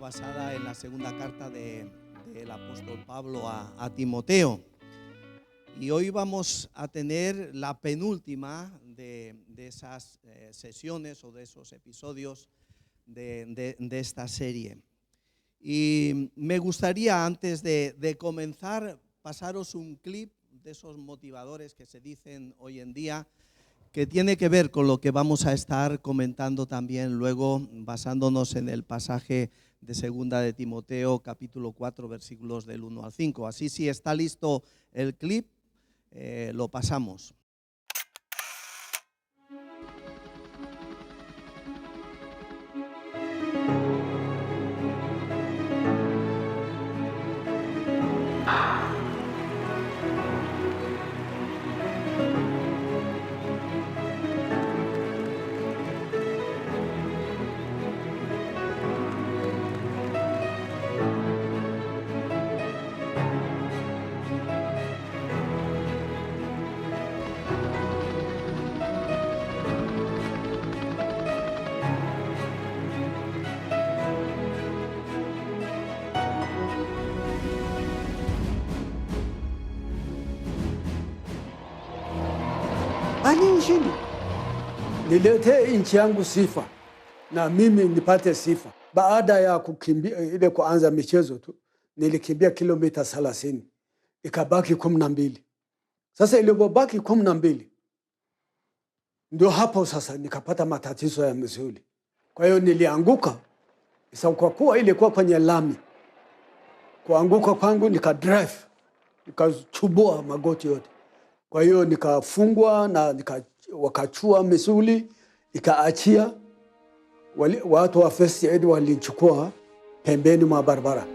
basada en la segunda carta del apóstol Pablo a Timoteo. Y hoy vamos a tener la penúltima de esas sesiones o de esos episodios de esta serie. Y me gustaría, antes de comenzar, pasaros un clip de esos motivadores que se dicen hoy en día, que tiene que ver con lo que vamos a estar comentando también luego, basándonos en el pasaje de segunda de Timoteo, capítulo 4, versículos del 1 al 5. Así, si está listo el clip, lo pasamos. Ani nchini niletee nchi yangu sifa na mimi nipate sifa. Baada ya kukimbia ile kuanza michezo tu, nilikimbia kilomita 30, ikabaki 12. Sasa ilipobaki 12, ndio hapo sasa nikapata matatizo ya misuli. Kwa hiyo nilianguka. Sasa kwa kuwa ilikuwa kwenye lami, kuanguka kwangu nikachubua magoti yote. Kwa hiyo nikafungwa na wakachua misuli, ikaachia. Watu wa first aid walichukua pembeni mwa barabara.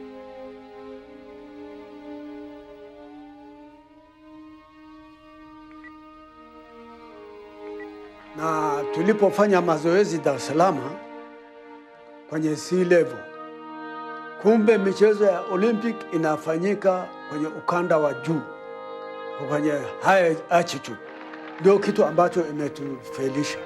Na tulipofanya mazoezi Dar es Salaam kwenye sea level, kumbe michezo ya Olympic inafanyika kwenye ukanda wa juu, kwenye high altitude. Ndio kitu ambacho imetufelisha.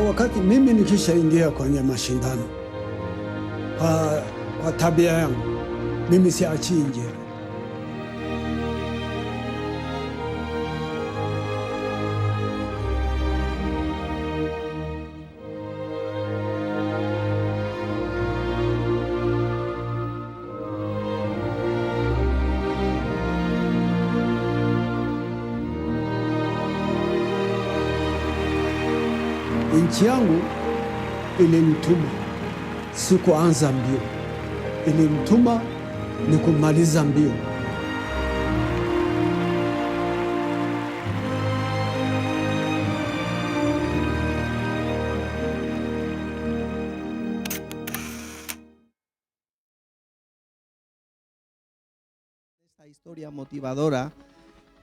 Wakati mimi nikishaingia kwenye mashindano, kwa tabia yangu mimi siachi njia. Nchi yangu ilinituma sikuanza mbio, ilinituma ni kumaliza mbio. Esta historia motivadora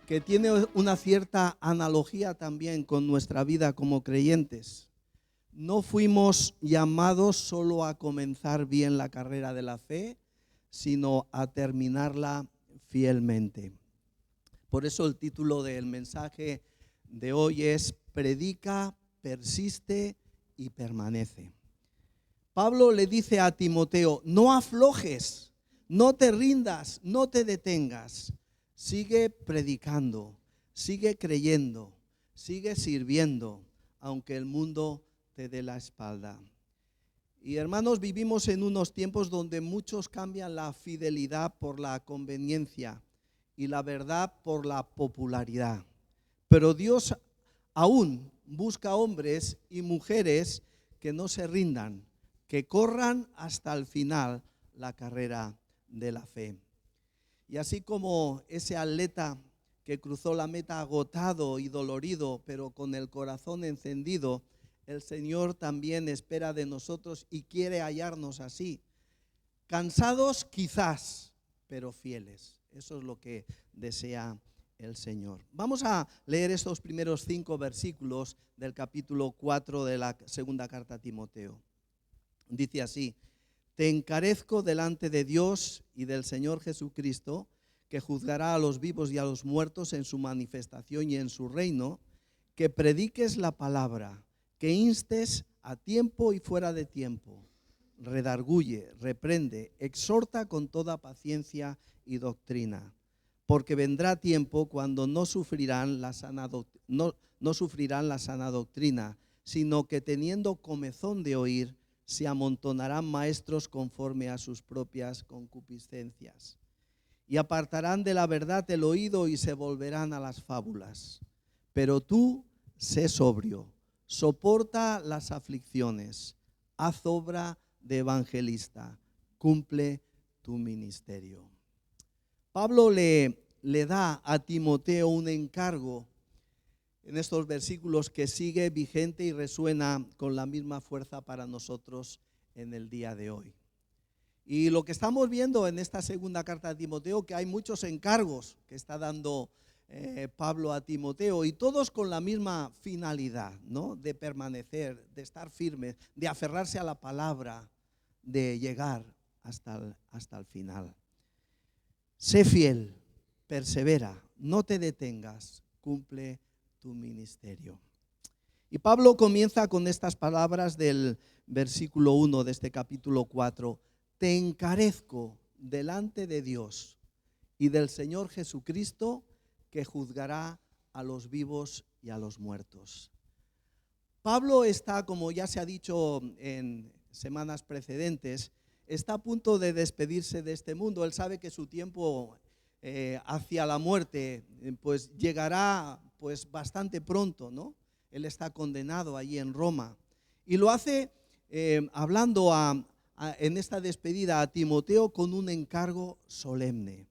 que tiene una cierta analogía también con nuestra vida como creyentes. No fuimos llamados solo a comenzar bien la carrera de la fe, sino a terminarla fielmente. Por eso el título del mensaje de hoy es Predica, persiste y permanece. Pablo le dice a Timoteo, no aflojes, no te rindas, no te detengas. Sigue predicando, sigue creyendo, sigue sirviendo, aunque el mundo te dé la espalda. Y hermanos, vivimos en unos tiempos donde muchos cambian la fidelidad por la conveniencia y la verdad por la popularidad. Pero Dios aún busca hombres y mujeres que no se rindan, que corran hasta el final la carrera de la fe. Y así como ese atleta que cruzó la meta agotado y dolorido, pero con el corazón encendido, el Señor también espera de nosotros y quiere hallarnos así. Cansados quizás, pero fieles. Eso es lo que desea el Señor. Vamos a leer estos primeros 5 versículos del capítulo 4 de la segunda carta a Timoteo. Dice así: te encarezco delante de Dios y del Señor Jesucristo, que juzgará a los vivos y a los muertos en su manifestación y en su reino, que prediques la palabra, que instes a tiempo y fuera de tiempo, redarguye, reprende, exhorta con toda paciencia y doctrina, porque vendrá tiempo cuando no sufrirán la sana doctrina, sino que teniendo comezón de oír, se amontonarán maestros conforme a sus propias concupiscencias, y apartarán de la verdad el oído y se volverán a las fábulas. Pero tú, sé sobrio, soporta las aflicciones, haz obra de evangelista, cumple tu ministerio. Pablo le da a Timoteo un encargo en estos versículos que sigue vigente y resuena con la misma fuerza para nosotros en el día de hoy. Y lo que estamos viendo en esta segunda carta de Timoteo, que hay muchos encargos que está dando Pablo a Timoteo, y todos con la misma finalidad, ¿no? De permanecer, de estar firmes, de aferrarse a la palabra, de llegar hasta el final. Sé fiel, persevera, no te detengas, cumple tu ministerio. Y Pablo comienza con estas palabras del versículo 1 de este capítulo 4. Te encarezco delante de Dios y del Señor Jesucristo, que juzgará a los vivos y a los muertos. Pablo está, como ya se ha dicho en semanas precedentes, está a punto de despedirse de este mundo. Él sabe que su tiempo hacia la muerte pues llegará pues bastante pronto, ¿no? Él está condenado allí en Roma, y lo hace hablando en esta despedida a Timoteo con un encargo solemne.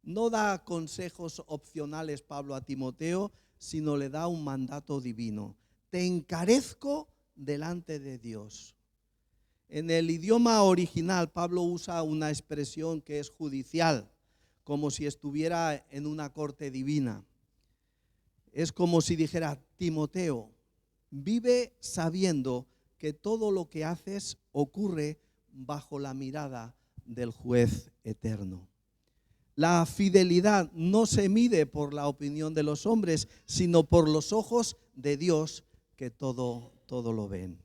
No da consejos opcionales Pablo a Timoteo, sino le da un mandato divino. Te encarezco delante de Dios. En el idioma original, Pablo usa una expresión que es judicial, como si estuviera en una corte divina. Es como si dijera: Timoteo, vive sabiendo que todo lo que haces ocurre bajo la mirada del juez eterno. La fidelidad no se mide por la opinión de los hombres, sino por los ojos de Dios, que todo lo ven.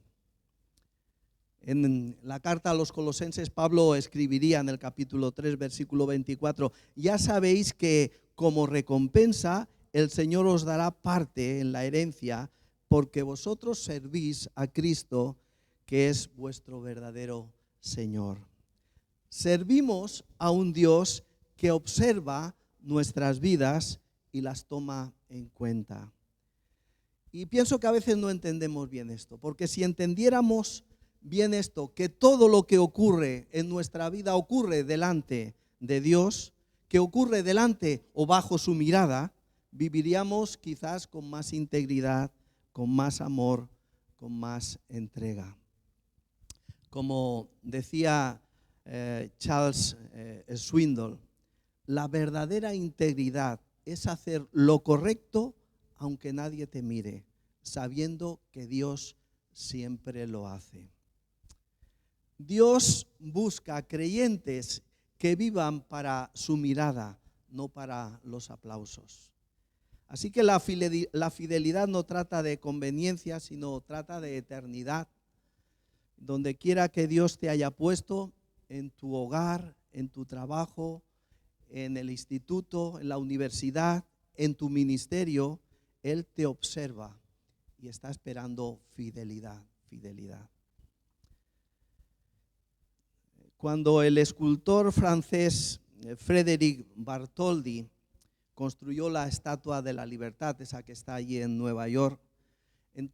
En la carta a los Colosenses, Pablo escribiría en el capítulo 3, versículo 24: ya sabéis que como recompensa el Señor os dará parte en la herencia, porque vosotros servís a Cristo, que es vuestro verdadero Señor. Servimos a un Dios que observa nuestras vidas y las toma en cuenta. Y pienso que a veces no entendemos bien esto, porque si entendiéramos bien esto, que todo lo que ocurre en nuestra vida ocurre delante de Dios, que ocurre delante o bajo su mirada, viviríamos quizás con más integridad, con más amor, con más entrega. Como decía Charles Swindoll, la verdadera integridad es hacer lo correcto aunque nadie te mire, sabiendo que Dios siempre lo hace. Dios busca creyentes que vivan para su mirada, no para los aplausos. Así que la fidelidad no trata de conveniencia, sino trata de eternidad. Donde quiera que Dios te haya puesto, en tu hogar, en tu trabajo, en el instituto, en la universidad, en tu ministerio, Él te observa y está esperando fidelidad. Cuando el escultor francés Frédéric Bartholdi construyó la Estatua de la Libertad, esa que está allí en Nueva York, en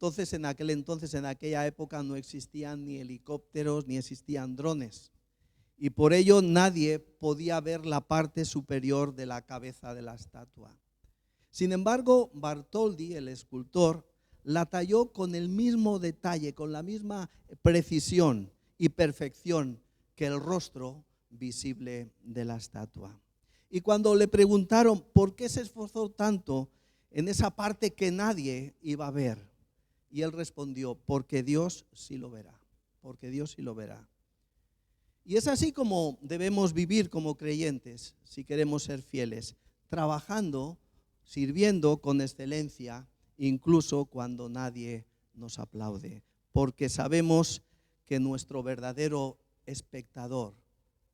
aquella época no existían ni helicópteros ni existían drones, y por ello nadie podía ver la parte superior de la cabeza de la estatua. Sin embargo, Bartholdi, el escultor, la talló con el mismo detalle, con la misma precisión y perfección que el rostro visible de la estatua. Y cuando le preguntaron por qué se esforzó tanto en esa parte que nadie iba a ver, y él respondió, porque Dios sí lo verá, porque Dios sí lo verá. Y es así como debemos vivir como creyentes, si queremos ser fieles, trabajando, sirviendo con excelencia, incluso cuando nadie nos aplaude, porque sabemos que nuestro verdadero espectador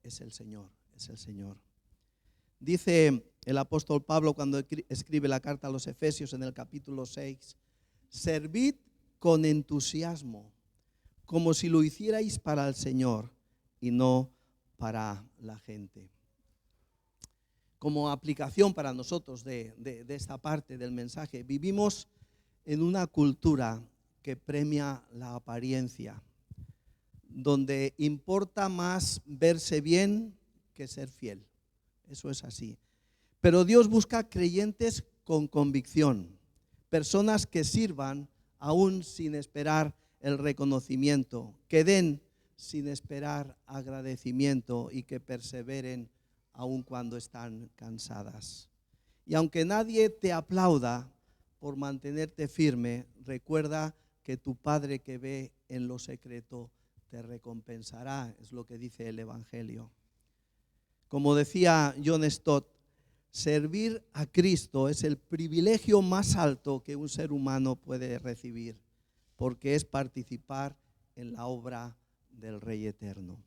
es el Señor, es el Señor. Dice el apóstol Pablo cuando escribe la carta a los Efesios en el capítulo 6, servid con entusiasmo, como si lo hicierais para el Señor y no para la gente. Como aplicación para nosotros de esta parte del mensaje, vivimos en una cultura que premia la apariencia, donde importa más verse bien que ser fiel. Eso es así. Pero Dios busca creyentes con convicción, personas que sirvan aún sin esperar el reconocimiento, que den sin esperar agradecimiento y que perseveren aun cuando están cansadas. Y aunque nadie te aplauda por mantenerte firme, recuerda que tu Padre que ve en lo secreto te recompensará, es lo que dice el Evangelio. Como decía John Stott, servir a Cristo es el privilegio más alto que un ser humano puede recibir, porque es participar en la obra del Rey Eterno.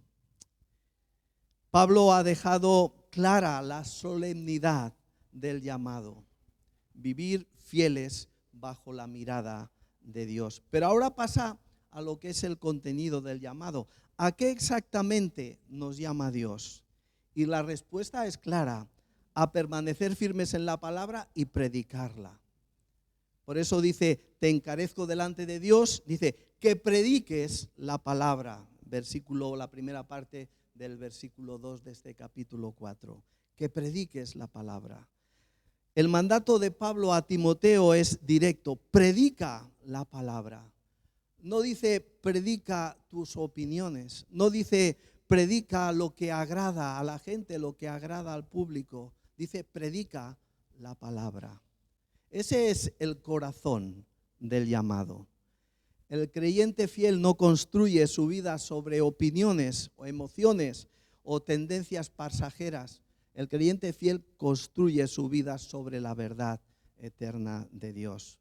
Pablo ha dejado clara la solemnidad del llamado, vivir fieles bajo la mirada de Dios. Pero ahora pasa a lo que es el contenido del llamado. ¿A qué exactamente nos llama Dios? Y la respuesta es clara, a permanecer firmes en la palabra y predicarla. Por eso dice, te encarezco delante de Dios, dice, que prediques la palabra. Versículo, la primera parte del versículo 2 de este capítulo 4. Que prediques la palabra. El mandato de Pablo a Timoteo es directo, predica la palabra. No dice predica tus opiniones, no dice predica lo que agrada a la gente, lo que agrada al público. Dice predica la palabra. Ese es el corazón del llamado. El creyente fiel no construye su vida sobre opiniones o emociones o tendencias pasajeras. El creyente fiel construye su vida sobre la verdad eterna de Dios.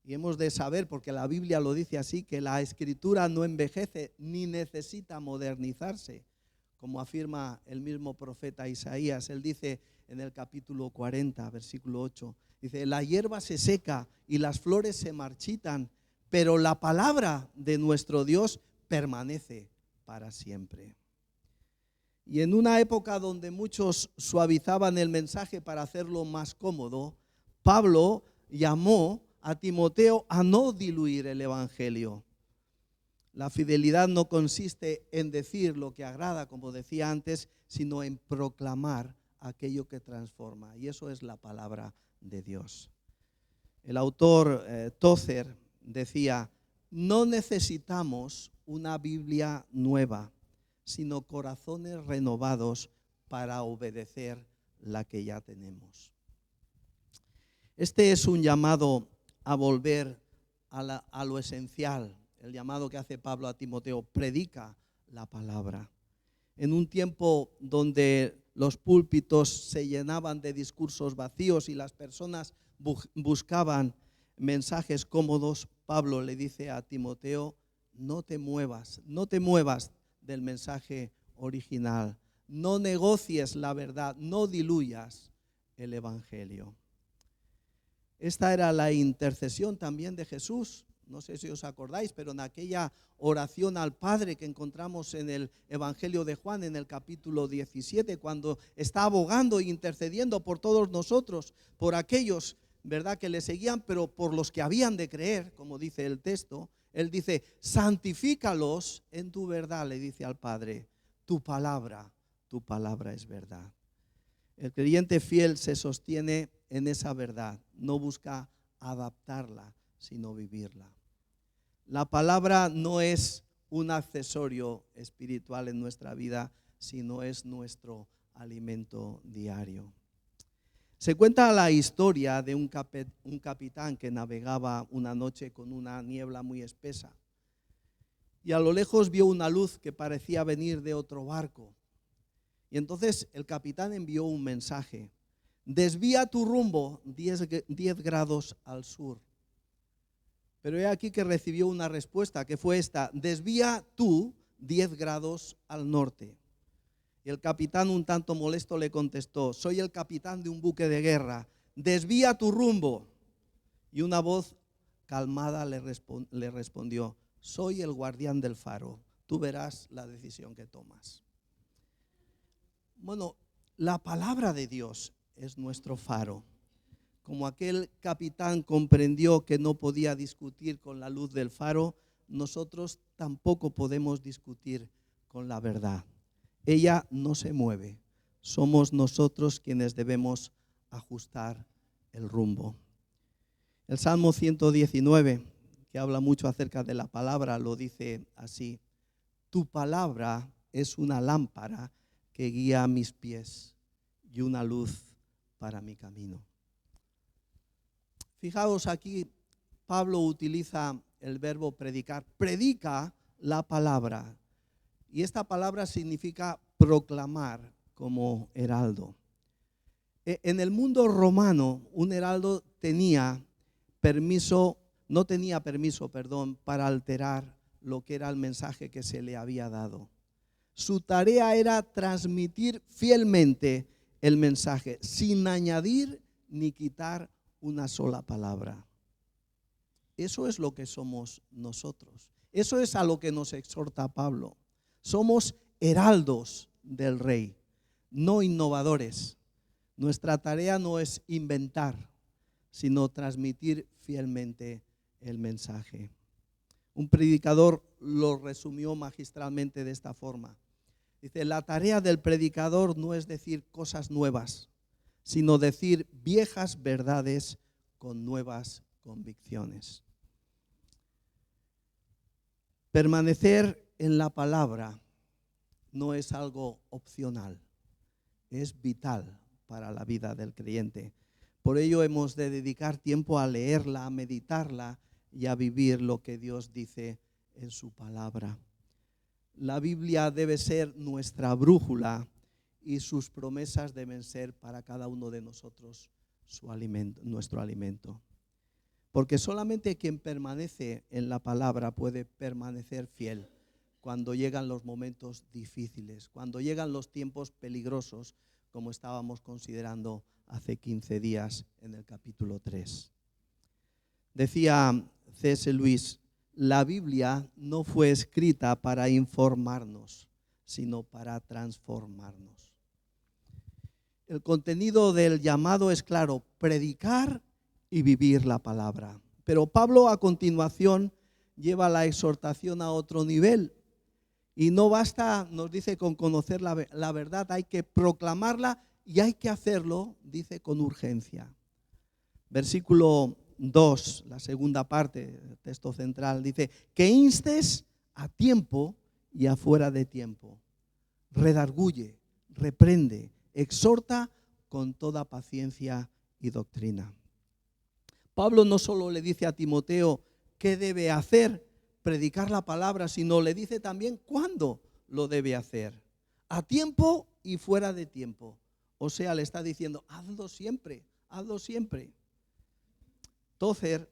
Y hemos de saber, porque la Biblia lo dice así, que la Escritura no envejece ni necesita modernizarse, como afirma el mismo profeta Isaías. Él dice en el capítulo 40, versículo 8, dice, la hierba se seca y las flores se marchitan, pero la palabra de nuestro Dios permanece para siempre. Y en una época donde muchos suavizaban el mensaje para hacerlo más cómodo, Pablo llamó a Timoteo a no diluir el evangelio. La fidelidad no consiste en decir lo que agrada, como decía antes, sino en proclamar aquello que transforma. Y eso es la palabra de Dios. El autor Tozer decía, no necesitamos una Biblia nueva, sino corazones renovados para obedecer la que ya tenemos. Este es un llamado a volver a lo esencial, el llamado que hace Pablo a Timoteo, predica la palabra. En un tiempo donde los púlpitos se llenaban de discursos vacíos y las personas buscaban mensajes cómodos, Pablo le dice a Timoteo, no te muevas del mensaje original, no negocies la verdad, no diluyas el evangelio. Esta era la intercesión también de Jesús. No sé si os acordáis, pero en aquella oración al Padre que encontramos en el Evangelio de Juan, en el capítulo 17, cuando está abogando e intercediendo por todos nosotros, por aquellos, ¿verdad?, que le seguían, pero por los que habían de creer, como dice el texto, él dice, santifícalos en tu verdad, le dice al Padre, tu palabra es verdad. El creyente fiel se sostiene en esa verdad, no busca adaptarla, sino vivirla. La palabra no es un accesorio espiritual en nuestra vida, sino es nuestro alimento diario. Se cuenta la historia de un capitán que navegaba una noche con una niebla muy espesa y a lo lejos vio una luz que parecía venir de otro barco. Y entonces el capitán envió un mensaje: desvía tu rumbo 10 grados al sur. Pero he aquí que recibió una respuesta que fue esta: desvía tú 10 grados al norte. Y el capitán, un tanto molesto, le contestó: soy el capitán de un buque de guerra, desvía tu rumbo. Y una voz calmada le respondió: soy el guardián del faro, tú verás la decisión que tomas. Bueno, la palabra de Dios es nuestro faro. Como aquel capitán comprendió que no podía discutir con la luz del faro, nosotros tampoco podemos discutir con la verdad. Ella no se mueve, somos nosotros quienes debemos ajustar el rumbo. El Salmo 119, que habla mucho acerca de la palabra, lo dice así: tu palabra es una lámpara que guía mis pies y una luz para mi camino. Fijaos, aquí Pablo utiliza el verbo predicar. Predica la palabra. Y esta palabra significa proclamar como heraldo. En el mundo romano, un heraldo no tenía permiso, para alterar lo que era el mensaje que se le había dado. Su tarea era transmitir fielmente el mensaje, sin añadir ni quitar una sola palabra. Eso es lo que somos nosotros. Eso es a lo que nos exhorta Pablo. Somos heraldos del Rey, no innovadores. Nuestra tarea no es inventar, sino transmitir fielmente el mensaje. Un predicador lo resumió magistralmente de esta forma. Dice: la tarea del predicador no es decir cosas nuevas, sino decir viejas verdades con nuevas convicciones. Permanecer en la palabra no es algo opcional, es vital para la vida del creyente. Por ello hemos de dedicar tiempo a leerla, a meditarla y a vivir lo que Dios dice en su palabra. La Biblia debe ser nuestra brújula y sus promesas deben ser para cada uno de nosotros nuestro alimento. Porque solamente quien permanece en la palabra puede permanecer fiel cuando llegan los momentos difíciles, cuando llegan los tiempos peligrosos, como estábamos considerando hace 15 días en el capítulo 3. Decía C.S. Lewis: la Biblia no fue escrita para informarnos, sino para transformarnos. El contenido del llamado es claro: predicar y vivir la palabra. Pero Pablo a continuación lleva la exhortación a otro nivel. Y no basta, nos dice, con conocer la verdad, hay que proclamarla y hay que hacerlo, dice, con urgencia. Versículo 2, la segunda parte del texto central, dice: que instes a tiempo y afuera de tiempo. Redarguye, reprende, exhorta con toda paciencia y doctrina. Pablo no solo le dice a Timoteo qué debe hacer, predicar la palabra, sino le dice también cuándo lo debe hacer, a tiempo y fuera de tiempo. O sea, le está diciendo: hazlo siempre, hazlo siempre. Tozer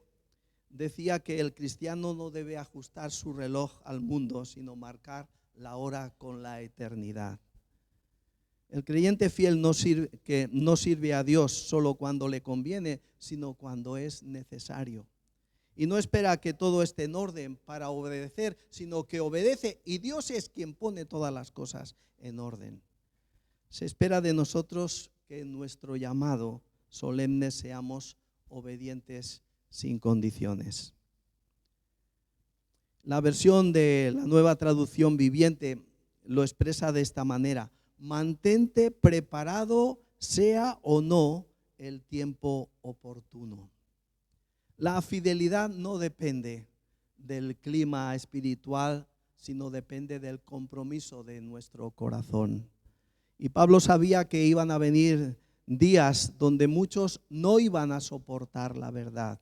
decía que el cristiano no debe ajustar su reloj al mundo, sino marcar la hora con la eternidad. El creyente fiel no sirve a Dios solo cuando le conviene, sino cuando es necesario. Y no espera que todo esté en orden para obedecer, sino que obedece, y Dios es quien pone todas las cosas en orden. Se espera de nosotros que en nuestro llamado solemne seamos obedientes sin condiciones. La versión de la Nueva Traducción Viviente lo expresa de esta manera: mantente preparado, sea o no el tiempo oportuno. La fidelidad no depende del clima espiritual, sino depende del compromiso de nuestro corazón. Y Pablo sabía que iban a venir días donde muchos no iban a soportar la verdad.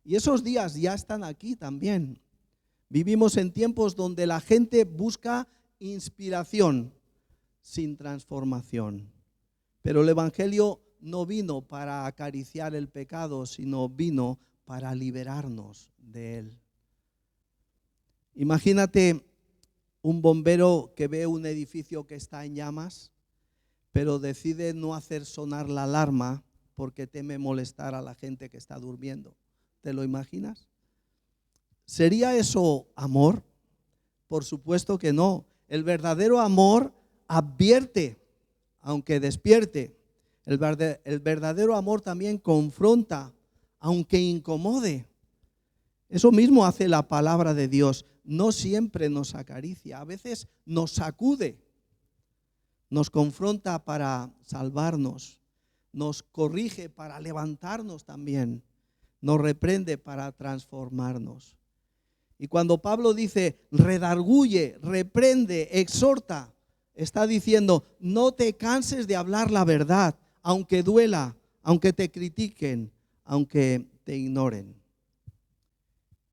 Y esos días ya están aquí también. Vivimos en tiempos donde la gente busca inspiración sin transformación. Pero el Evangelio no vino para acariciar el pecado, sino vino para liberarnos de él. Imagínate un bombero que ve un edificio que está en llamas, pero decide no hacer sonar la alarma porque teme molestar a la gente que está durmiendo. ¿Te lo imaginas? ¿Sería eso amor? Por supuesto que no. El verdadero amor advierte, aunque despierte. El verdadero amor también confronta, aunque incomode. Eso mismo hace la palabra de Dios. No siempre nos acaricia, a veces nos sacude, nos confronta para salvarnos, nos corrige para levantarnos también, nos reprende para transformarnos. Y cuando Pablo dice redarguye, reprende, exhorta, está diciendo no te canses de hablar la verdad, aunque duela, aunque te critiquen, aunque te ignoren.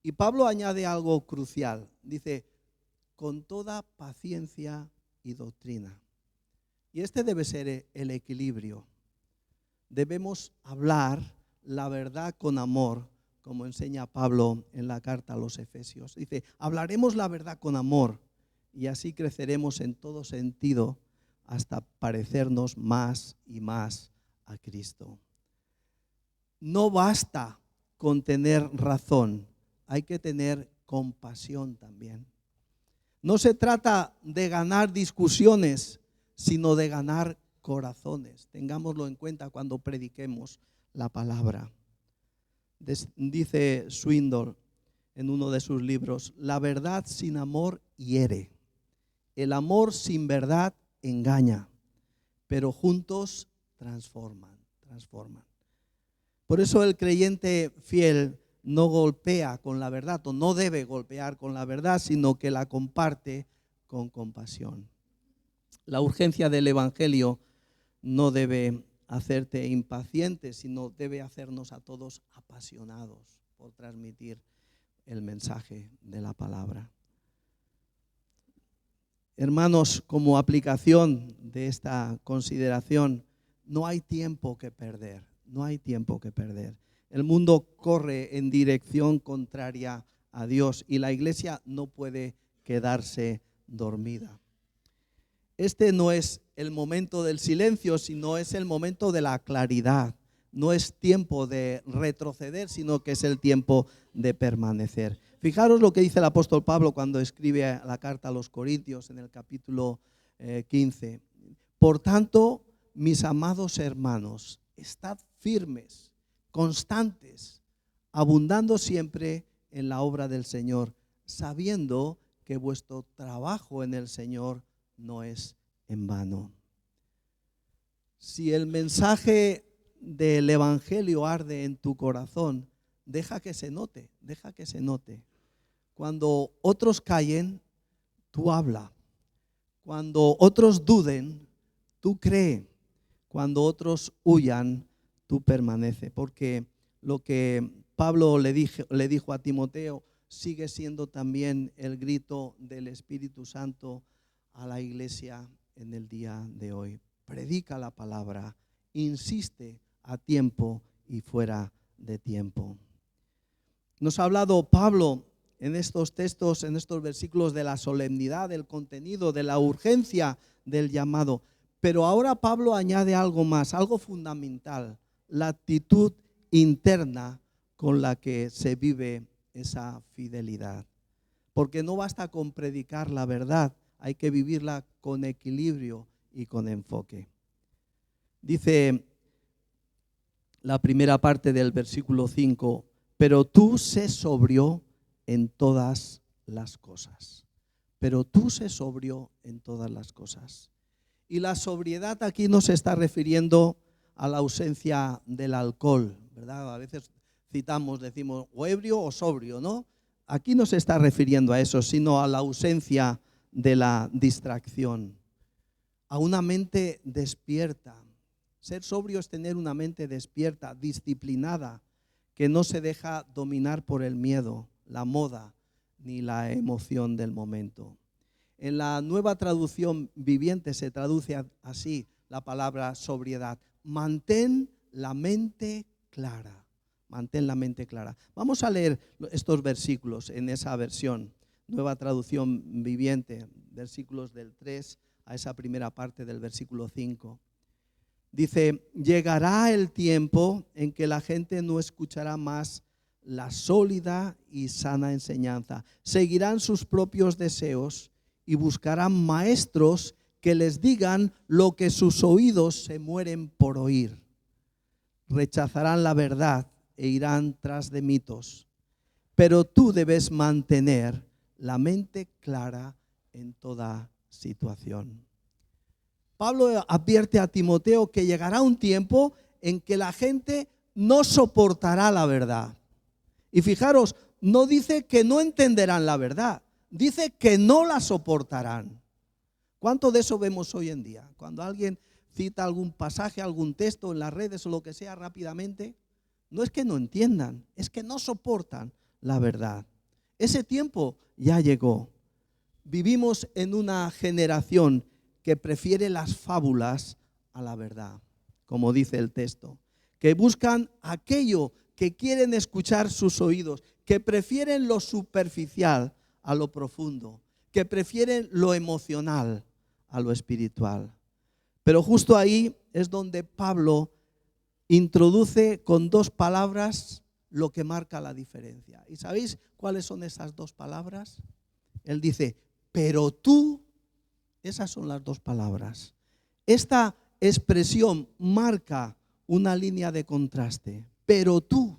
Y Pablo añade algo crucial, dice con toda paciencia y doctrina. Y este debe ser el equilibrio. Debemos hablar la verdad con amor, como enseña Pablo en la carta a los Efesios. Dice, hablaremos la verdad con amor y así creceremos en todo sentido hasta parecernos más y más a Cristo. No basta con tener razón, hay que tener compasión también. No se trata de ganar discusiones, sino de ganar corazones. Tengámoslo en cuenta cuando prediquemos la palabra. Dice Swindoll en uno de sus libros, la verdad sin amor hiere, el amor sin verdad engaña, pero juntos transforman. Por eso el creyente fiel no golpea con la verdad, o no debe golpear con la verdad, sino que la comparte con compasión. La urgencia del Evangelio no debe hacerte impaciente, sino debe hacernos a todos apasionados por transmitir el mensaje de la palabra. Hermanos, como aplicación de esta consideración, no hay tiempo que perder, no hay tiempo que perder. El mundo corre en dirección contraria a Dios y la iglesia no puede quedarse dormida. Este no es el momento del silencio, sino es el momento de la claridad. No es tiempo de retroceder, sino que es el tiempo de permanecer. Fijaros lo que dice el apóstol Pablo cuando escribe la carta a los Corintios en el capítulo 15. Por tanto, mis amados hermanos, estad firmes, constantes, abundando siempre en la obra del Señor, sabiendo que vuestro trabajo en el Señor no es en vano. Si el mensaje del Evangelio arde en tu corazón, deja que se note. Cuando otros callen, tú habla. Cuando otros duden, tú cree. Cuando otros huyan, tú permanece. Porque lo que Pablo le dijo a Timoteo sigue siendo también el grito del Espíritu Santo a la iglesia en el día de hoy. Predica la palabra, insiste a tiempo y fuera de tiempo. Nos ha hablado Pablo en estos textos, en estos versículos, de la solemnidad, del contenido, de la urgencia del llamado. Pero ahora Pablo añade algo más, algo fundamental, la actitud interna con la que se vive esa fidelidad. Porque no basta con predicar la verdad, hay que vivirla con equilibrio y con enfoque. Dice la primera parte del versículo 5, pero tú sé sobrio en todas las cosas. Pero tú sé sobrio en todas las cosas. Y la sobriedad aquí no se está refiriendo a la ausencia del alcohol, ¿verdad? A veces decimos o ebrio o sobrio, ¿no? Aquí no se está refiriendo a eso, sino a la ausencia de la distracción. a una mente despierta. Ser sobrio es tener una mente despierta, disciplinada, que no se deja dominar por el miedo, la moda ni la emoción del momento. En la Nueva Traducción Viviente se traduce así la palabra sobriedad. Mantén la mente clara. Mantén la mente clara. Vamos a leer estos versículos en esa versión, Nueva Traducción Viviente, versículos del 3 a esa primera parte del versículo 5. Dice, llegará el tiempo en que la gente no escuchará más la sólida y sana enseñanza. Seguirán sus propios deseos y buscarán maestros que les digan lo que sus oídos se mueren por oír. Rechazarán la verdad e irán tras de mitos. Pero tú debes mantener la mente clara en toda situación. Pablo advierte a Timoteo que llegará un tiempo en que la gente no soportará la verdad. Y fijaros, no dice que no entenderán la verdad, dice que no la soportarán. ¿Cuánto de eso vemos hoy en día? Cuando alguien cita algún pasaje, algún texto en las redes o lo que sea rápidamente, no es que no entiendan, es que no soportan la verdad. Ese tiempo ya llegó. Vivimos en una generación que prefiere las fábulas a la verdad, como dice el texto, que buscan aquello que quieren escuchar sus oídos, que prefieren lo superficial a lo profundo, que prefieren lo emocional a lo espiritual. Pero justo ahí es donde Pablo introduce con dos palabras lo que marca la diferencia. ¿Y sabéis cuáles son esas dos palabras? Él dice, pero tú. Esas son las dos palabras. Esta expresión marca una línea de contraste. Pero tú,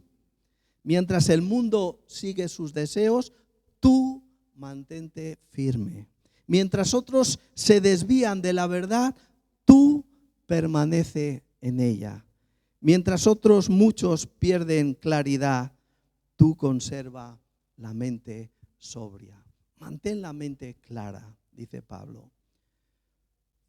mientras el mundo sigue sus deseos, tú mantente firme. Mientras otros se desvían de la verdad, tú permanece en ella. Mientras otros muchos pierden claridad, tú conserva la mente sobria. Mantén la mente clara, dice Pablo.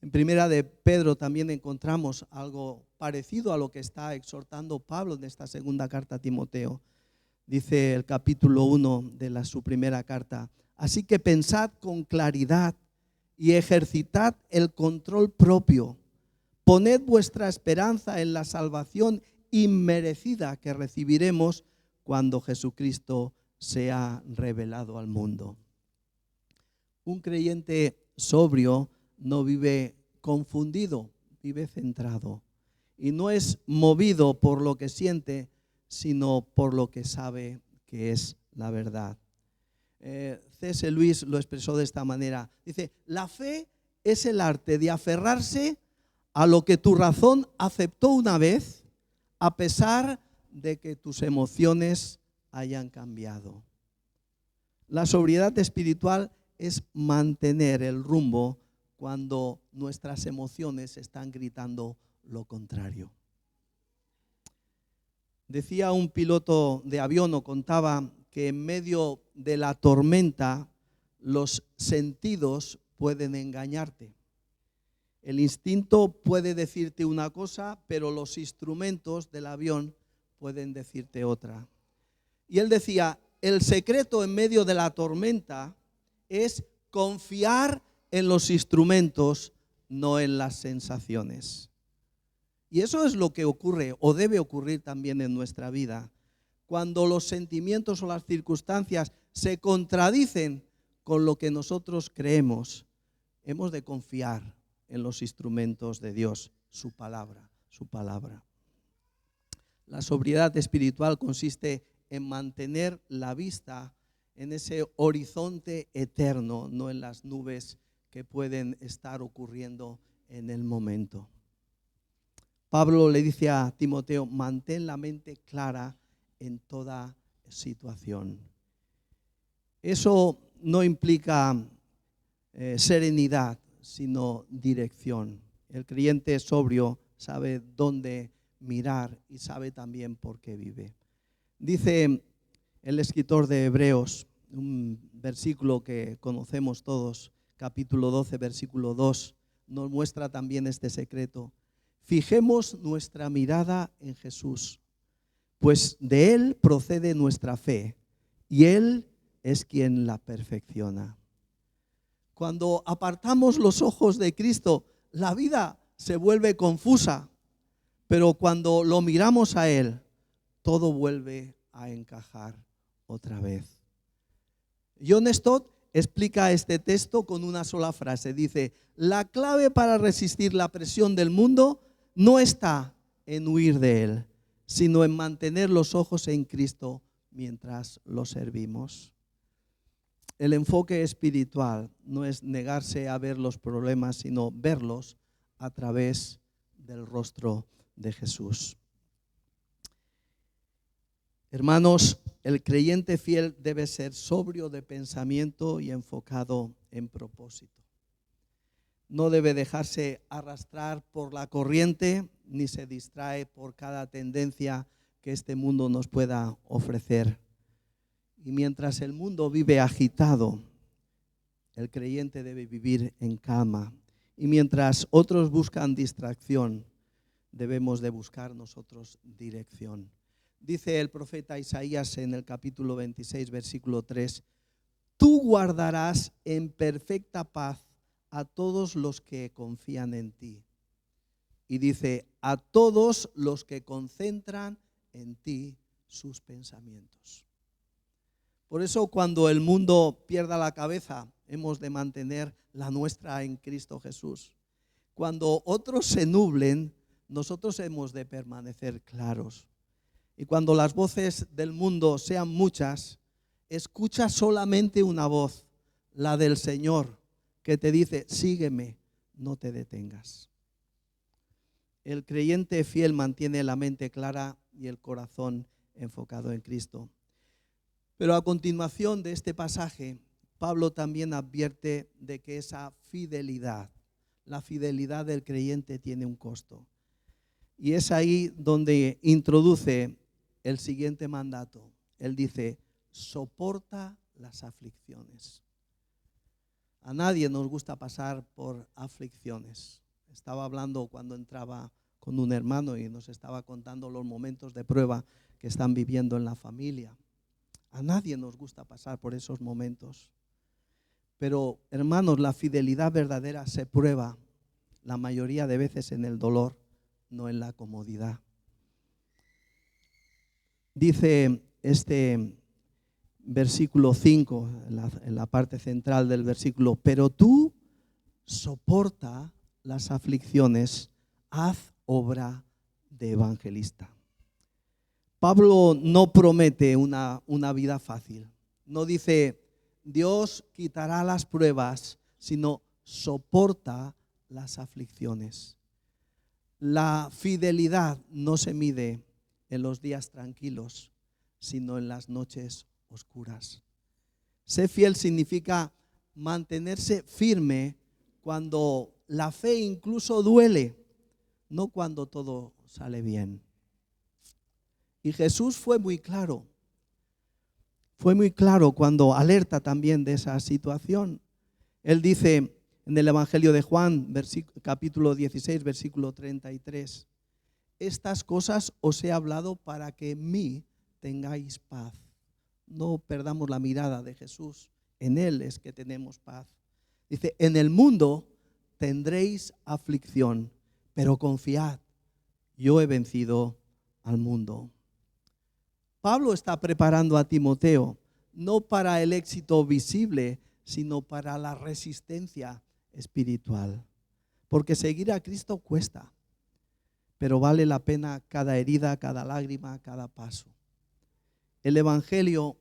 En Primera de Pedro también encontramos algo parecido a lo que está exhortando Pablo en esta segunda carta a Timoteo. Dice el capítulo 1 de su primera carta, así que pensad con claridad y ejercitad el control propio. Poned vuestra esperanza en la salvación inmerecida que recibiremos cuando Jesucristo sea revelado al mundo. Un creyente sobrio no vive confundido, vive centrado. Y no es movido por lo que siente, sino por lo que sabe que es la verdad. C.S. Lewis lo expresó de esta manera. Dice, la fe es el arte de aferrarse a lo que tu razón aceptó una vez, a pesar de que tus emociones hayan cambiado. La sobriedad espiritual es mantener el rumbo cuando nuestras emociones están gritando lo contrario. Decía un piloto de avión, o contaba, que en medio de la tormenta los sentidos pueden engañarte. El instinto puede decirte una cosa, pero los instrumentos del avión pueden decirte otra. Y él decía, el secreto en medio de la tormenta es confiar en los instrumentos, no en las sensaciones. Y eso es lo que ocurre o debe ocurrir también en nuestra vida. Cuando los sentimientos o las circunstancias se contradicen con lo que nosotros creemos, hemos de confiar en los instrumentos de Dios, su palabra, su palabra. La sobriedad espiritual consiste en mantener la vista en ese horizonte eterno, no en las nubes que pueden estar ocurriendo en el momento. Pablo le dice a Timoteo, mantén la mente clara en toda situación. Eso no implica serenidad, sino dirección. El creyente sobrio sabe dónde mirar y sabe también por qué vive. Dice el escritor de Hebreos, un versículo que conocemos todos, capítulo 12, versículo 2, nos muestra también este secreto. Fijemos nuestra mirada en Jesús, pues de Él procede nuestra fe y Él es quien la perfecciona. Cuando apartamos los ojos de Cristo, la vida se vuelve confusa, pero cuando lo miramos a Él, todo vuelve a encajar otra vez. John Stott explica este texto con una sola frase. Dice: la clave para resistir la presión del mundo no está en huir de Él, sino en mantener los ojos en Cristo mientras lo servimos. El enfoque espiritual no es negarse a ver los problemas, sino verlos a través del rostro de Jesús. Hermanos, el creyente fiel debe ser sobrio de pensamiento y enfocado en propósito. No debe dejarse arrastrar por la corriente, ni se distrae por cada tendencia que este mundo nos pueda ofrecer. Y mientras el mundo vive agitado, el creyente debe vivir en calma. Y mientras otros buscan distracción, debemos de buscar nosotros dirección. Dice el profeta Isaías en el capítulo 26, versículo 3, tú guardarás en perfecta paz a todos los que confían en ti. Y dice, a todos los que concentran en ti sus pensamientos. Por eso cuando el mundo pierda la cabeza, hemos de mantener la nuestra en Cristo Jesús. Cuando otros se nublen, nosotros hemos de permanecer claros. Y cuando las voces del mundo sean muchas, escucha solamente una voz, la del Señor, que te dice, sígueme, no te detengas. El creyente fiel mantiene la mente clara y el corazón enfocado en Cristo. Pero a continuación de este pasaje, Pablo también advierte de que esa fidelidad, la fidelidad del creyente tiene un costo. Y es ahí donde introduce el siguiente mandato. Él dice, soporta las aflicciones. A nadie nos gusta pasar por aflicciones. Estaba hablando cuando entraba con un hermano y nos estaba contando los momentos de prueba que están viviendo en la familia. A nadie nos gusta pasar por esos momentos. Pero, hermanos, la fidelidad verdadera se prueba la mayoría de veces en el dolor, no en la comodidad. Dice este versículo 5, en la parte central del versículo, pero tú soporta las aflicciones, haz obra de evangelista. Pablo no promete una vida fácil. No dice, Dios quitará las pruebas, sino soporta las aflicciones. La fidelidad no se mide en los días tranquilos, sino en las noches oscuras. Ser fiel significa mantenerse firme cuando la fe incluso duele, no cuando todo sale bien. Y Jesús fue muy claro cuando alerta también de esa situación. Él dice en el Evangelio de Juan, capítulo 16, versículo 33, estas cosas os he hablado para que en mí tengáis paz. No perdamos la mirada de Jesús, en Él es que tenemos paz. Dice, en el mundo tendréis aflicción, pero confiad, yo he vencido al mundo. Pablo está preparando a Timoteo, no para el éxito visible, sino para la resistencia espiritual. Porque seguir a Cristo cuesta, pero vale la pena cada herida, cada lágrima, cada paso. El Evangelio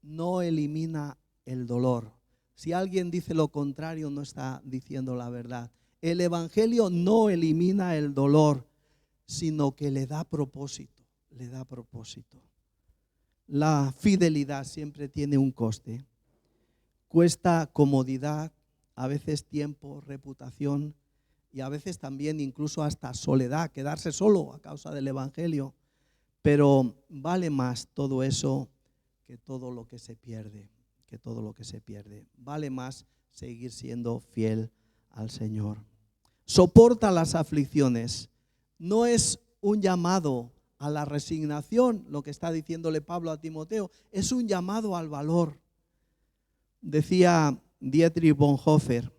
no elimina el dolor. Si alguien dice lo contrario, no está diciendo la verdad. El Evangelio no elimina el dolor, sino que le da propósito, La fidelidad siempre tiene un coste. Cuesta comodidad, a veces tiempo, reputación y a veces también incluso hasta soledad, quedarse solo a causa del Evangelio. Pero vale más todo eso que todo lo que se pierde, Vale más seguir siendo fiel al Señor. soporta las aflicciones. No es un llamado a la resignación, lo que está diciéndole Pablo a Timoteo, es un llamado al valor. Decía Dietrich Bonhoeffer,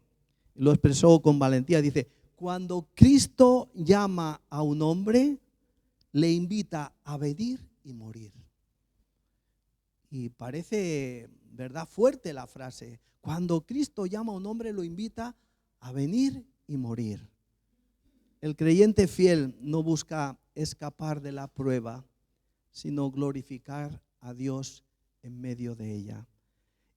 lo expresó con valentía, dice: cuando Cristo llama a un hombre, le invita a venir y morir. Y parece, ¿verdad?, fuerte la frase. Cuando Cristo llama a un hombre, lo invita a venir y morir. El creyente fiel no busca escapar de la prueba, sino glorificar a Dios en medio de ella.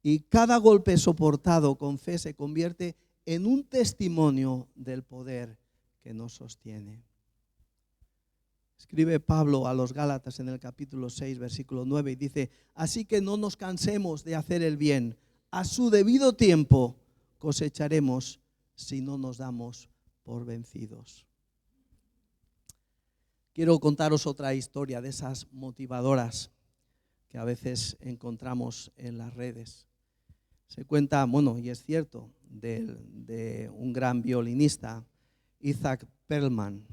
Y cada golpe soportado con fe se convierte en un testimonio del poder que nos sostiene. Escribe Pablo a los Gálatas en el capítulo 6, versículo 9, y dice: así que no nos cansemos de hacer el bien. A su debido tiempo cosecharemos si no nos damos por vencidos. Quiero contaros otra historia de esas motivadoras que a veces encontramos en las redes. Se cuenta, bueno, y es cierto, de un gran violinista, Isaac Perlman,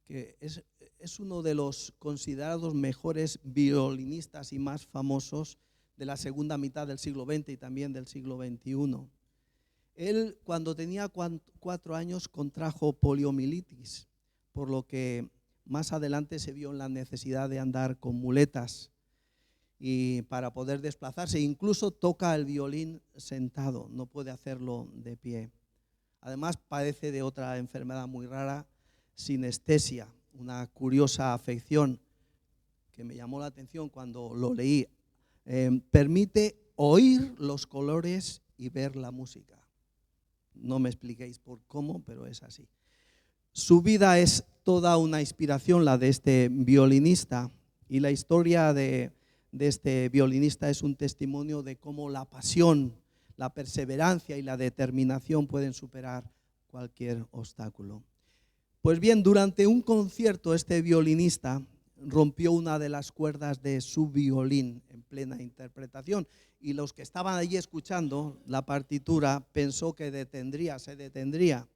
que es uno de los considerados mejores violinistas y más famosos de la segunda mitad del siglo XX y también del siglo XXI. Él, cuando tenía 4 años, contrajo poliomielitis, por lo que más adelante se vio en la necesidad de andar con muletas y para poder desplazarse. Incluso toca el violín sentado, no puede hacerlo de pie. Además padece de otra enfermedad muy rara, sinestesia, una curiosa afección que me llamó la atención cuando lo leí. Permite oír los colores y ver la música. No me expliquéis por cómo, pero es así. Su vida es toda una inspiración, la de este violinista, y la historia de este violinista es un testimonio de cómo la pasión, la perseverancia y la determinación pueden superar cualquier obstáculo. Pues bien, durante un concierto este violinista rompió una de las cuerdas de su violín en plena interpretación, y los que estaban allí escuchando la partitura pensó que se detendría,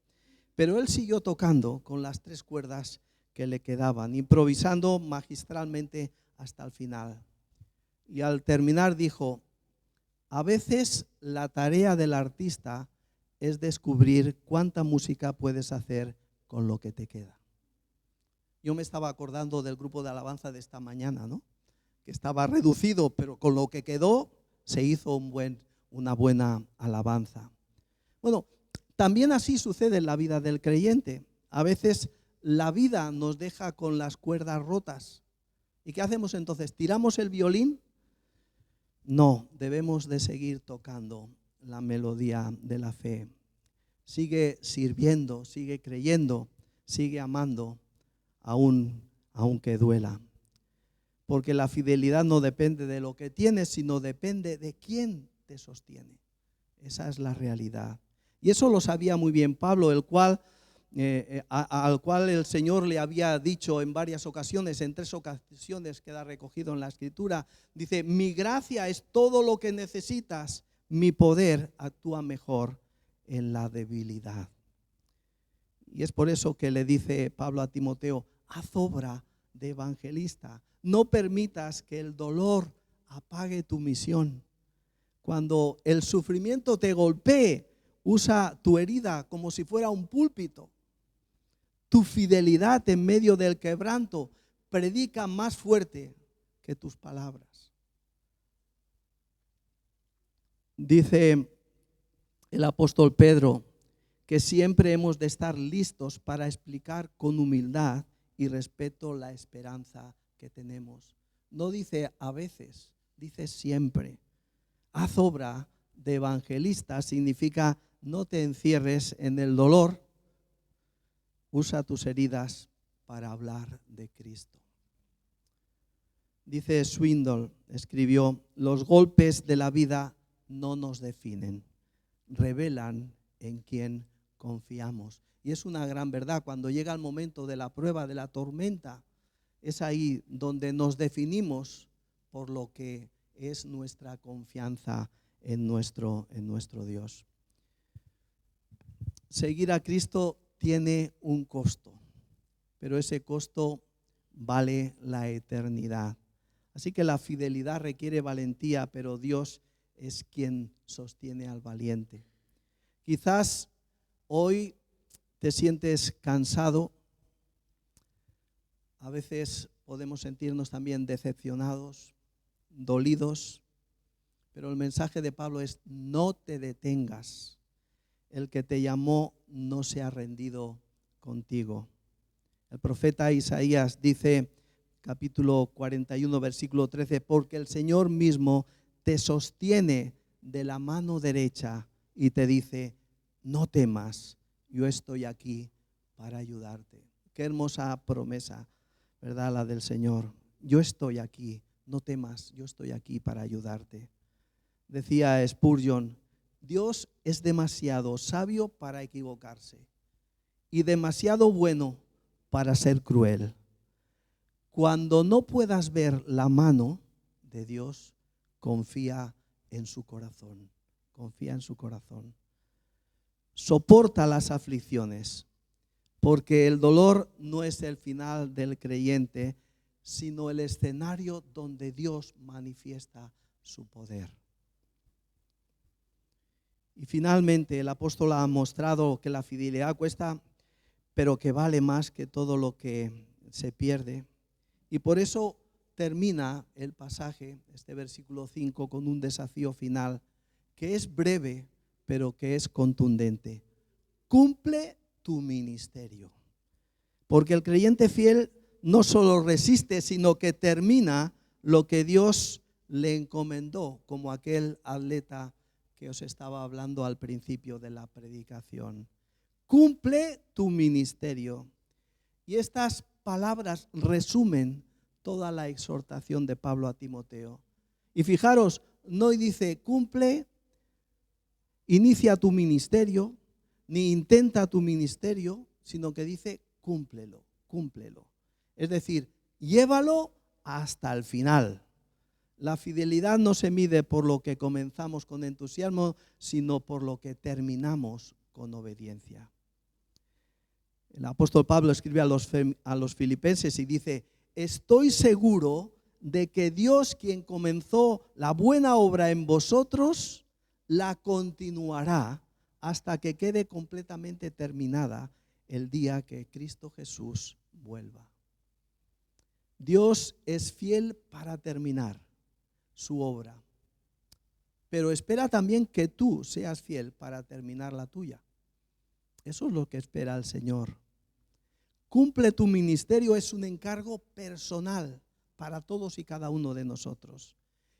pero él siguió tocando con las 3 cuerdas que le quedaban, improvisando magistralmente hasta el final. Y al terminar dijo: a veces la tarea del artista es descubrir cuánta música puedes hacer con lo que te queda. Yo me estaba acordando del grupo de alabanza de esta mañana, ¿no?, que estaba reducido, pero con lo que quedó se hizo una buena alabanza. Bueno, también así sucede en la vida del creyente. A veces la vida nos deja con las cuerdas rotas. ¿Y qué hacemos entonces? ¿Tiramos el violín? No, debemos de seguir tocando la melodía de la fe. Sigue sirviendo, sigue creyendo, sigue amando, aunque duela. Porque la fidelidad no depende de lo que tienes, sino depende de quién te sostiene. Esa es la realidad. Y eso lo sabía muy bien Pablo, al cual el Señor le había dicho en varias ocasiones, en 3 ocasiones queda recogido en la Escritura. Dice: mi gracia es todo lo que necesitas, mi poder actúa mejor en la debilidad. Y es por eso que le dice Pablo a Timoteo: haz obra de evangelista, no permitas que el dolor apague tu misión. Cuando el sufrimiento te golpee, usa tu herida como si fuera un púlpito. Tu fidelidad en medio del quebranto predica más fuerte que tus palabras. Dice el apóstol Pedro que siempre hemos de estar listos para explicar con humildad y respeto la esperanza que tenemos. No dice a veces, dice siempre. Haz obra de evangelista significa no te encierres en el dolor, usa tus heridas para hablar de Cristo. Dice Swindoll, escribió: los golpes de la vida no nos definen, revelan en quién confiamos. Y es una gran verdad. Cuando llega el momento de la prueba, de la tormenta, es ahí donde nos definimos por lo que es nuestra confianza en nuestro Dios. Seguir a Cristo tiene un costo, pero ese costo vale la eternidad. Así que la fidelidad requiere valentía, pero Dios es quien sostiene al valiente. Quizás hoy te sientes cansado, a veces podemos sentirnos también decepcionados, dolidos, pero el mensaje de Pablo es: no te detengas. El que te llamó no se ha rendido contigo. El profeta Isaías dice, capítulo 41, versículo 13, porque el Señor mismo te sostiene de la mano derecha y te dice: no temas, yo estoy aquí para ayudarte. Qué hermosa promesa, ¿verdad? La del Señor. Yo estoy aquí, no temas, yo estoy aquí para ayudarte. Decía Spurgeon, Dios es demasiado sabio para equivocarse y demasiado bueno para ser cruel. Cuando no puedas ver la mano de Dios, confía en su corazón. Confía en su corazón. Soporta las aflicciones, porque el dolor no es el final del creyente, sino el escenario donde Dios manifiesta su poder. Y finalmente el apóstol ha mostrado que la fidelidad cuesta, pero que vale más que todo lo que se pierde. Y por eso termina el pasaje, este versículo 5, con un desafío final que es breve, pero que es contundente. Cumple tu ministerio. Porque el creyente fiel no solo resiste, sino que termina lo que Dios le encomendó, como aquel atleta que os estaba hablando al principio de la predicación. Cumple tu ministerio. Y estas palabras resumen toda la exhortación de Pablo a Timoteo. Y fijaros, no dice cumple, inicia tu ministerio, ni intenta tu ministerio, sino que dice cúmplelo, cúmplelo. Es decir, llévalo hasta el final. La fidelidad no se mide por lo que comenzamos con entusiasmo, sino por lo que terminamos con obediencia. El apóstol Pablo escribe a los filipenses y dice: estoy seguro de que Dios, quien comenzó la buena obra en vosotros, la continuará hasta que quede completamente terminada el día que Cristo Jesús vuelva. Dios es fiel para terminar su obra, pero espera también que tú seas fiel para terminar la tuya. Eso es lo que espera el Señor. Cumple tu ministerio es un encargo personal para todos y cada uno de nosotros.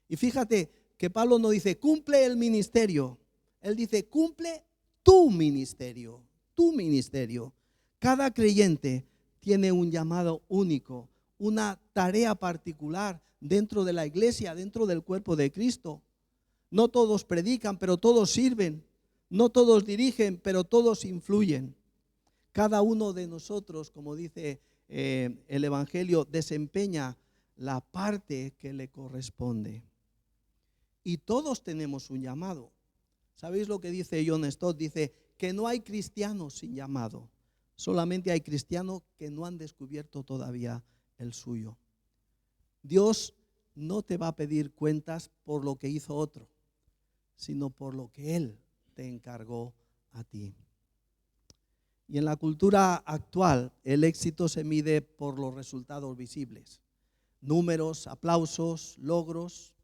Y fíjate que Pablo no dice cumple el ministerio, él dice cumple tu ministerio, tu ministerio. Cada creyente tiene un llamado único, una tarea particular dentro de la iglesia, dentro del cuerpo de Cristo. No todos predican, pero todos sirven. No todos dirigen, pero todos influyen. Cada uno de nosotros, como dice el Evangelio, desempeña la parte que le corresponde. Y todos tenemos un llamado. ¿Sabéis lo que dice John Stott? Dice que no hay cristianos sin llamado. Solamente hay cristianos que no han descubierto todavía el suyo. Dios no te va a pedir cuentas por lo que hizo otro, sino por lo que Él te encargó a ti. Y en la cultura actual, el éxito se mide por los resultados visibles, números, aplausos, logros,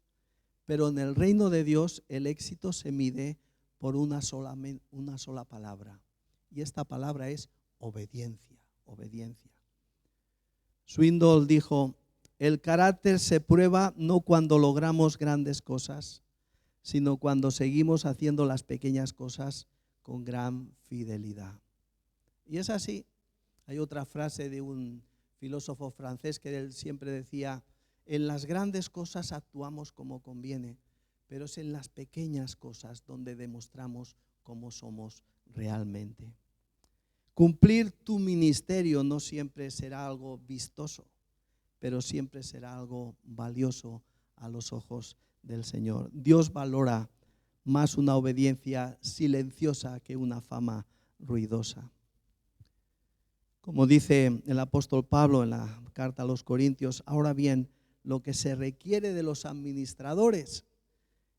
pero en el reino de Dios el éxito se mide por una sola palabra, y esta palabra es obediencia, obediencia. Swindoll dijo: el carácter se prueba no cuando logramos grandes cosas, sino cuando seguimos haciendo las pequeñas cosas con gran fidelidad. Y es así. Hay otra frase de un filósofo francés que él siempre decía: en las grandes cosas actuamos como conviene, pero es en las pequeñas cosas donde demostramos cómo somos realmente. Cumplir tu ministerio no siempre será algo vistoso, pero siempre será algo valioso a los ojos del Señor. Dios valora más una obediencia silenciosa que una fama ruidosa. Como dice el apóstol Pablo en la carta a los Corintios, ahora bien, lo que se requiere de los administradores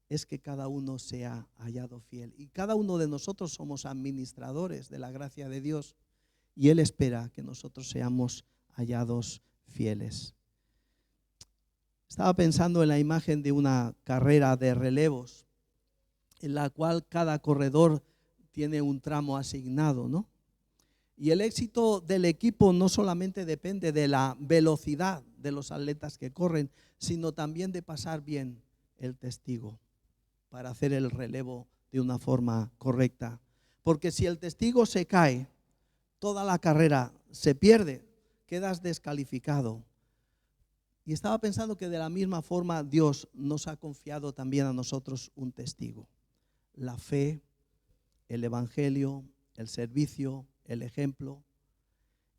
es que cada uno sea hallado fiel. Y cada uno de nosotros somos administradores de la gracia de Dios. Y Él espera que nosotros seamos hallados fieles. Estaba pensando en la imagen de una carrera de relevos, en la cual cada corredor tiene un tramo asignado, ¿no? Y el éxito del equipo no solamente depende de la velocidad de los atletas que corren, sino también de pasar bien el testigo para hacer el relevo de una forma correcta. Porque si el testigo se cae, toda la carrera se pierde, quedas descalificado. Y estaba pensando que de la misma forma Dios nos ha confiado también a nosotros un testigo. La fe, el evangelio, el servicio, el ejemplo.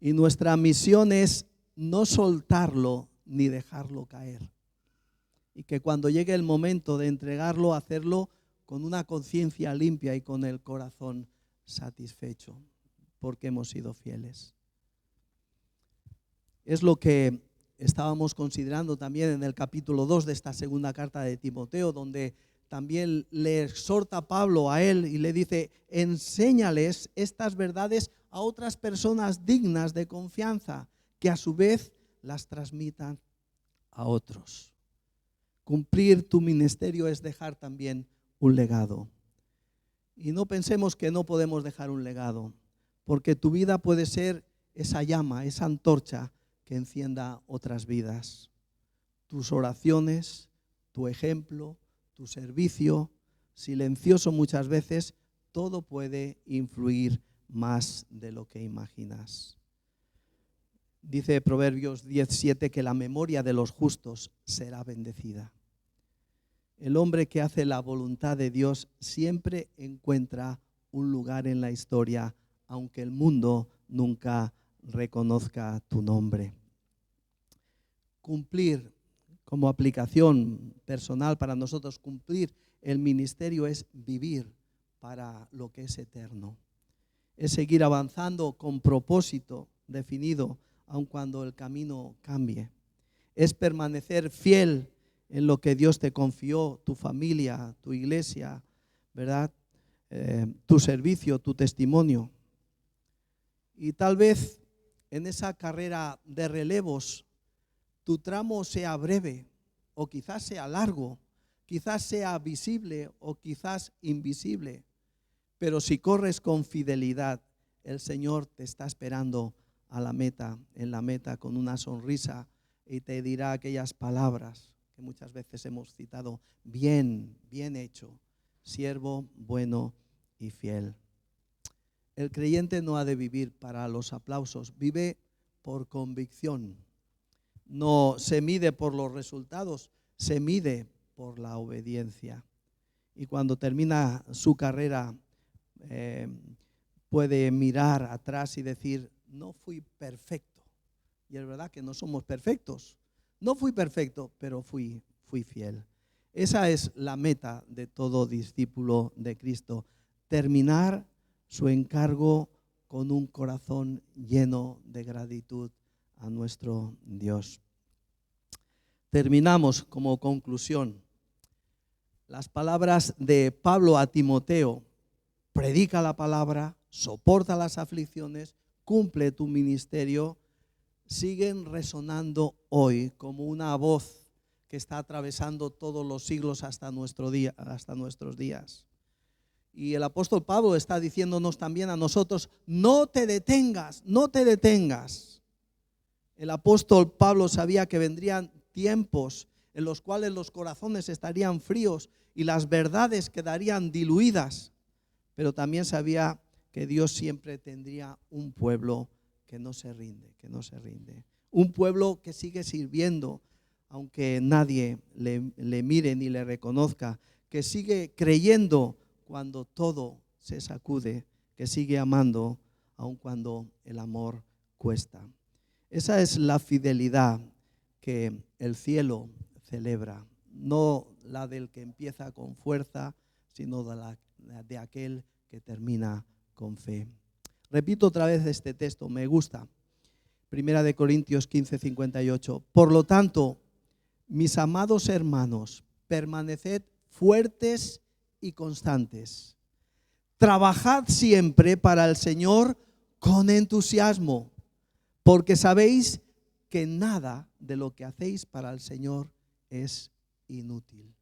Y nuestra misión es no soltarlo ni dejarlo caer. Y que cuando llegue el momento de entregarlo, hacerlo con una conciencia limpia y con el corazón satisfecho, porque hemos sido fieles. Es lo que estábamos considerando también en el capítulo 2 de esta segunda carta de Timoteo, donde también le exhorta Pablo a él y le dice: enséñales estas verdades a otras personas dignas de confianza, que a su vez las transmitan a otros. Cumplir tu ministerio es dejar también un legado. Y no pensemos que no podemos dejar un legado, porque tu vida puede ser esa llama, esa antorcha que encienda otras vidas. Tus oraciones, tu ejemplo, tu servicio, silencioso muchas veces, todo puede influir más de lo que imaginas. Dice Proverbios 10:7 que la memoria de los justos será bendecida. El hombre que hace la voluntad de Dios siempre encuentra un lugar en la historia, aunque el mundo nunca reconozca tu nombre. Cumplir, como aplicación personal para nosotros, cumplir el ministerio es vivir para lo que es eterno. Es seguir avanzando con propósito definido, aun cuando el camino cambie. Es permanecer fiel en lo que Dios te confió, tu familia, tu iglesia, ¿verdad? Tu servicio, tu testimonio. Y tal vez en esa carrera de relevos tu tramo sea breve o quizás sea largo, quizás sea visible o quizás invisible. Pero si corres con fidelidad, el Señor te está esperando a la meta, en la meta con una sonrisa, y te dirá aquellas palabras que muchas veces hemos citado: bien hecho, siervo bueno y fiel. El creyente no ha de vivir para los aplausos, vive por convicción. No se mide por los resultados, se mide por la obediencia. Y cuando termina su carrera, puede mirar atrás y decir: no fui perfecto. Y es verdad que no somos perfectos. No fui perfecto, pero fui fiel. Esa es la meta de todo discípulo de Cristo: terminar su encargo con un corazón lleno de gratitud a nuestro Dios. Terminamos como conclusión. Las palabras de Pablo a Timoteo: predica la palabra, soporta las aflicciones, cumple tu ministerio, siguen resonando hoy como una voz que está atravesando todos los siglos hasta nuestros días. Y el apóstol Pablo está diciéndonos también a nosotros: no te detengas, no te detengas. El apóstol Pablo sabía que vendrían tiempos en los cuales los corazones estarían fríos y las verdades quedarían diluidas, pero también sabía que Dios siempre tendría un pueblo que no se rinde, un pueblo que sigue sirviendo aunque nadie le mire ni le reconozca, que sigue creyendo cuando todo se sacude, que sigue amando aun cuando el amor cuesta. Esa es la fidelidad que el cielo celebra, no la del que empieza con fuerza, sino de aquel que termina con fe. Repito otra vez este texto, me gusta. Primera de Corintios 15:58. Por lo tanto, mis amados hermanos, permaneced fuertes y constantes. Trabajad siempre para el Señor con entusiasmo, porque sabéis que nada de lo que hacéis para el Señor es inútil.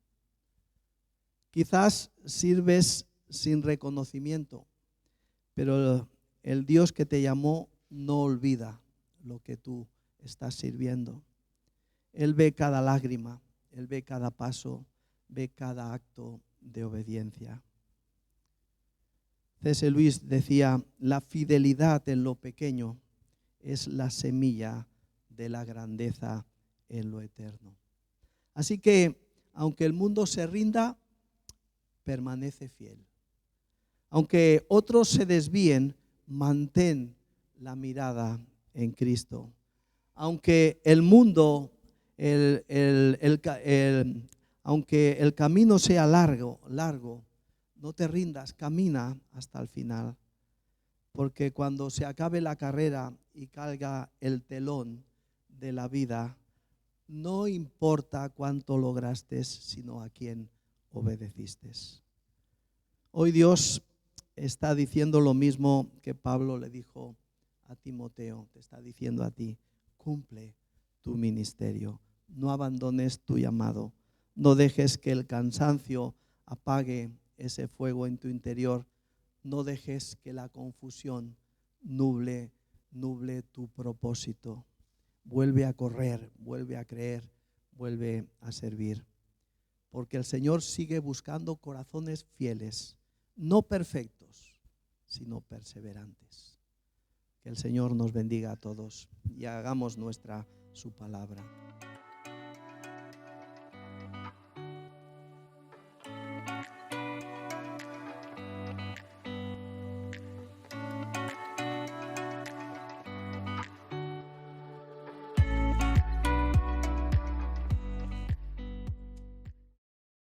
Quizás sirves sin reconocimiento, pero el Dios que te llamó no olvida lo que tú estás sirviendo. Él ve cada lágrima, Él ve cada paso, ve cada acto de obediencia. C.S. Lewis decía, la fidelidad en lo pequeño es la semilla de la grandeza en lo eterno. Así que, aunque el mundo se rinda, permanece fiel. Aunque otros se desvíen, mantén la mirada en Cristo. Aunque el mundo, aunque el camino sea largo, no te rindas, camina hasta el final. Porque cuando se acabe la carrera y caiga el telón de la vida, no importa cuánto lograste, sino a quién obedeciste. Hoy Dios está diciendo lo mismo que Pablo le dijo a Timoteo, te está diciendo a ti, cumple tu ministerio, no abandones tu llamado, no dejes que el cansancio apague ese fuego en tu interior, no dejes que la confusión nuble tu propósito. Vuelve a correr, vuelve a creer, vuelve a servir. Porque el Señor sigue buscando corazones fieles, no perfectos, sino perseverantes. Que el Señor nos bendiga a todos y hagamos nuestra su palabra.